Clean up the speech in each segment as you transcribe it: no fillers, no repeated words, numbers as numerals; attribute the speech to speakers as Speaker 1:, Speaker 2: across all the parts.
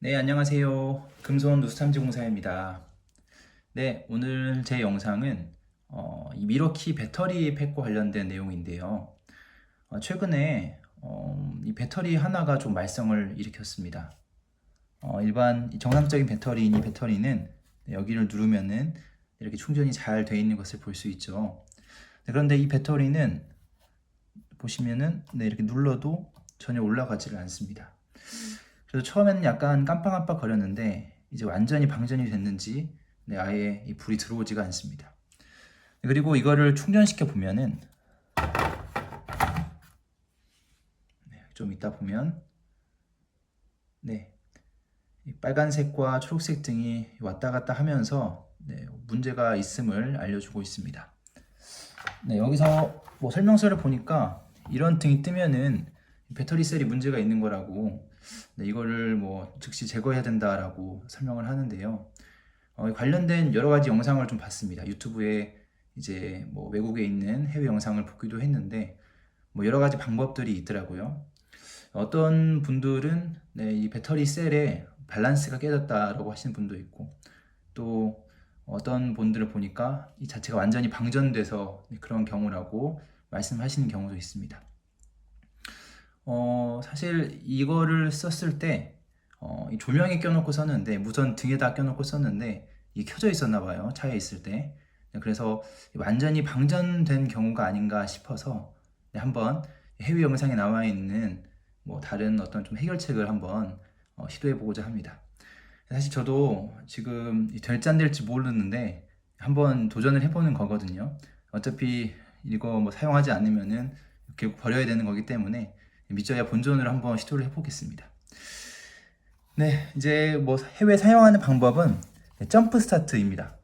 Speaker 1: 네, 안녕하세요. 금손 누수탐지공사입니다. 네, 오늘 제 영상은 이 미러키 배터리 팩과 관련된 내용인데요. 최근에 이 배터리 하나가 좀 말썽을 일으켰습니다. 일반 정상적인 배터리인 이 배터리는 여기를 누르면은 이렇게 충전이 잘 되어 있는 것을 볼 수 있죠. 그런데 이 배터리는 보시면은 이렇게 눌러도 전혀 올라가지를 않습니다. 그래서 처음에는 약간 깜빡깜빡 거렸는데 이제 완전히 방전이 됐는지 아예 이 불이 들어오지가 않습니다. 그리고 이거를 충전시켜 보면은 좀 이따 보면 이 빨간색과 초록색 등이 왔다 갔다 하면서 문제가 있음을 알려주고 있습니다. 여기서 뭐 설명서를 보니까 이런 등이 뜨면은 배터리 셀이 문제가 있는 거라고 이거를 뭐 즉시 제거해야 된다라고 설명을 하는데요. 관련된 여러 가지 영상을 좀 봤습니다. 유튜브에 이제 뭐 외국에 있는 해외 영상을 보기도 했는데 뭐 여러 가지 방법들이 있더라고요. 어떤 분들은 이 배터리 셀의 밸런스가 깨졌다라고 하시는 분도 있고 또 어떤 분들을 보니까 이 자체가 완전히 방전돼서 그런 경우라고 말씀하시는 경우도 있습니다. 사실 이거를 썼을 때 이 조명에 껴놓고 썼는데 무선 등에다 껴놓고 썼는데 이게 켜져 있었나 봐요. 차에 있을 때. 그래서 완전히 방전된 경우가 아닌가 싶어서 한번 해외 영상에 나와 있는 뭐 다른 어떤 좀 해결책을 한번 시도해 보고자 합니다. 사실 저도 지금 될지 안 될지 모르는데 한번 도전을 해보는 거거든요. 어차피 이거 뭐 사용하지 않으면은 결국 버려야 되는 거기 때문에 믿져야 본전으로 한번 시도를 해보겠습니다. 네, 이제 뭐 해외 사용하는 방법은 점프 스타트입니다.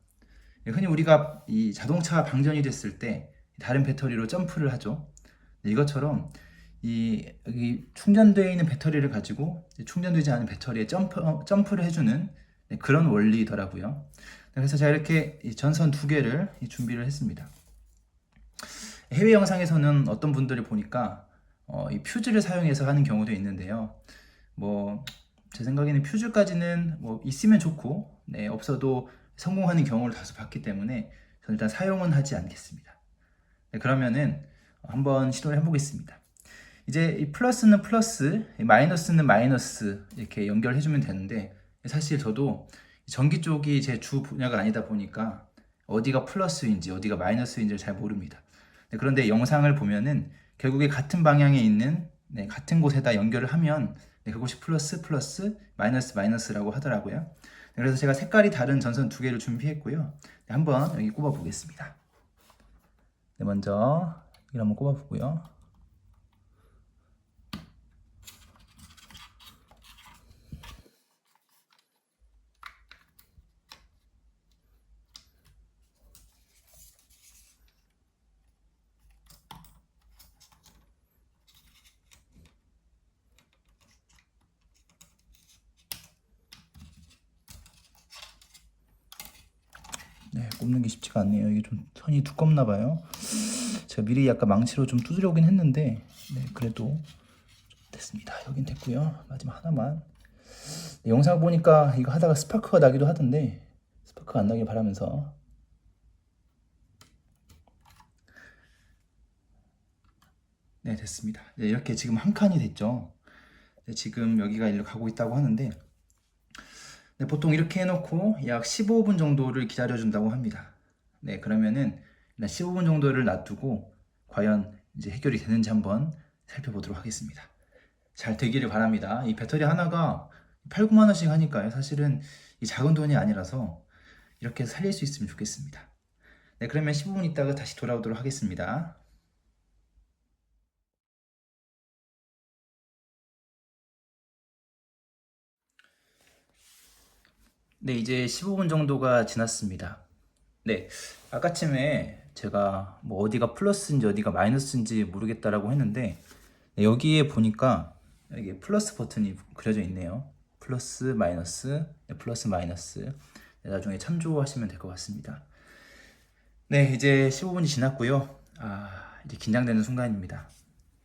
Speaker 1: 흔히 우리가 이 자동차가 방전이 됐을 때 다른 배터리로 점프를 하죠. 이것처럼 여기 충전되어 있는 배터리를 가지고 충전되지 않은 배터리에 점프를 해주는 그런 원리더라고요. 그래서 제가 이렇게 전선 두 개를 준비를 했습니다. 해외 영상에서는 어떤 분들이 보니까 이 퓨즈를 사용해서 하는 경우도 있는데요. 뭐 제 생각에는 퓨즈까지는 뭐 있으면 좋고 없어도 성공하는 경우를 다수 봤기 때문에 저는 일단 사용은 하지 않겠습니다. 그러면은 한번 시도를 해보겠습니다. 이제 이 플러스는 플러스, 마이너스는 마이너스 이렇게 연결해주면 되는데 사실 저도 전기 쪽이 제 주 분야가 아니다 보니까 어디가 플러스인지 어디가 마이너스인지를 잘 모릅니다. 그런데 영상을 보면은 결국에 같은 방향에 있는 같은 곳에다 연결을 하면 그것이 플러스 플러스 마이너스 마이너스라고 하더라고요. 그래서 제가 색깔이 다른 전선 두 개를 준비했고요. 한번 여기 꼽아 보겠습니다. 먼저 이걸 한번 꼽아 보고요. 꼽는 게 쉽지가 않네요. 이게 좀 선이 두껍나 봐요. 제가 미리 약간 망치로 좀 두드려 오긴 했는데 그래도 됐습니다. 여긴 됐고요. 마지막 하나만. 영상 보니까 이거 하다가 스파크가 나기도 하던데 스파크가 안 나길 바라면서 됐습니다. 이렇게 지금 한 칸이 됐죠. 지금 여기가 일로 가고 있다고 하는데 보통 이렇게 해놓고 약 15분 정도를 기다려준다고 합니다. 그러면은 15분 정도를 놔두고 과연 이제 해결이 되는지 한번 살펴보도록 하겠습니다. 잘 되기를 바랍니다. 이 배터리 하나가 8, 9만 원씩 하니까요. 사실은 이 작은 돈이 아니라서 이렇게 살릴 수 있으면 좋겠습니다. 그러면 15분 있다가 다시 돌아오도록 하겠습니다. 이제 15분 정도가 지났습니다. 아까쯤에 제가 뭐 어디가 플러스인지 어디가 마이너스인지 모르겠다라고 했는데 여기에 보니까 이게 플러스 버튼이 그려져 있네요. 플러스 마이너스, 플러스 마이너스. 나중에 참조하시면 될 것 같습니다. 이제 15분이 지났고요. 이제 긴장되는 순간입니다.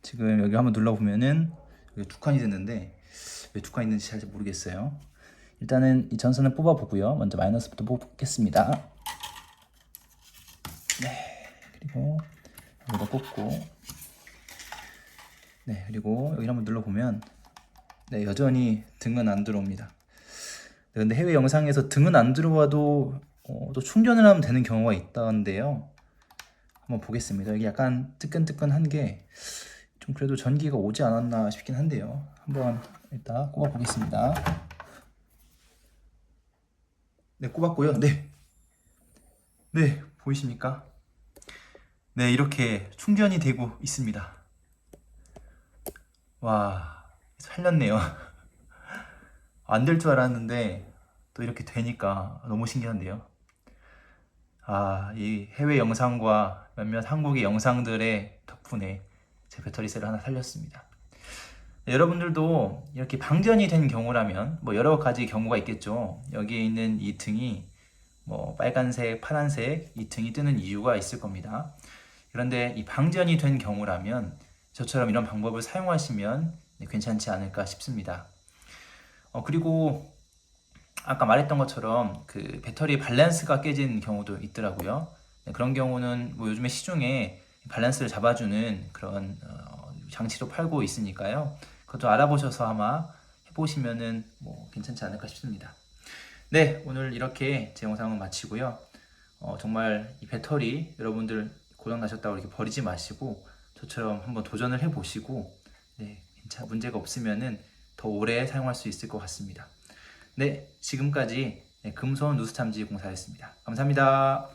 Speaker 1: 지금 여기 한번 눌러보면은 여기 두 칸이 됐는데 왜 두 칸이 있는지 잘 모르겠어요. 일단은 이 전선을 뽑아보고요. 먼저 마이너스부터 뽑겠습니다. 네, 그리고 여기다 꽂고, 네, 그리고 여기 한번 눌러보면 네, 여전히 등은 안 들어옵니다. 네, 근데 해외 영상에서 등은 안 들어와도 또 충전을 하면 되는 경우가 있다는데요. 한번 보겠습니다. 여기 약간 뜨끈뜨끈한 게 좀 그래도 전기가 오지 않았나 싶긴 한데요. 한번 일단 꼽아 보겠습니다. 네, 꼽았고요. 네, 네, 보이십니까? 네, 이렇게 충전이 되고 있습니다. 와, 살렸네요. 안 될 줄 알았는데 또 이렇게 되니까 너무 신기한데요. 아, 이 해외 영상과 몇몇 한국의 영상들의 덕분에 제 배터리셀을 하나 살렸습니다. 네, 여러분들도 이렇게 방전이 된 경우라면 뭐 여러 가지 경우가 있겠죠. 여기에 있는 이 등이 뭐 빨간색, 파란색 이 등이 뜨는 이유가 있을 겁니다. 그런데 이 방전이 된 경우라면 저처럼 이런 방법을 사용하시면 괜찮지 않을까 싶습니다. 그리고 아까 말했던 것처럼 그 배터리 밸런스가 깨진 경우도 있더라고요. 네, 그런 경우는 뭐 요즘에 시중에 밸런스를 잡아주는 그런 장치도 팔고 있으니까요. 그것도 알아보셔서 아마 해보시면은 뭐 괜찮지 않을까 싶습니다. 네, 오늘 이렇게 제 영상을 마치고요. 정말 이 배터리 여러분들 고장 나셨다고 이렇게 버리지 마시고 저처럼 한번 도전을 해보시고 네, 문제가 없으면은 더 오래 사용할 수 있을 것 같습니다. 네, 지금까지 금손 누수탐지 공사였습니다. 감사합니다.